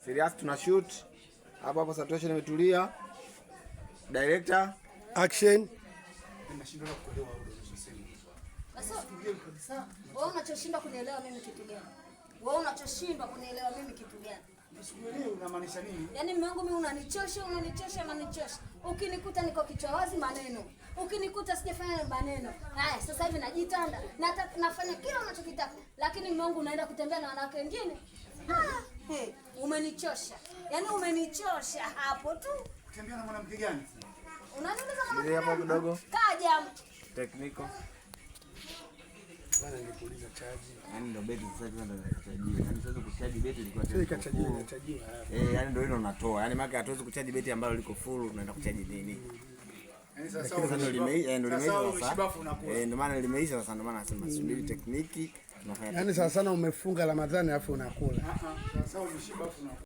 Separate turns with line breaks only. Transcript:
Serious tuna shoot. Hapo situation imetulia. Director
action.
Ninashindwa kuelewa
sasa. Wewe unachoshindwa kunielewa mimi kitu gani? Wewe unachoshindwa kunielewa mimi kitu gani?
Sikuelewi unamaanisha nini?
Yaani mume wangu mimi unanichosha. Ukinikuta niko kichwa wazi maneno. Ukinikuta sijafanya maneno. Haya, sasa hivi najitanda. Nafanya kila unachokitaka. Lakini mume wangu unaenda kutembea na wanawake wengine? Umenichosha. Yaani umenichosha hapo tu.
Kutembea na mwanamke gani?
Unaniuliza kama
hapo kidogo.
Kaja.
Technical.
Bana nikuuliza chaji.
Yaani ndio beti sasa hivi ndio inachajiwa. Yaani siwezi kuchaji beti ilikuwa
tena ikachajiwa.
Yaani ndio hilo unatoa. Yaani maana hatuwezi kuchaji beti ambalo liko full tunaenda kuchaji nini?
Yaani sasa
ndio limeisha sasa. Ndio maana limeisha sasa, ndio maana nasema subiri tekniki tunafanya.
Yaani sasa sana umefunga Ramadhani alafu unakula.
Sasa umeshiba afu unakula.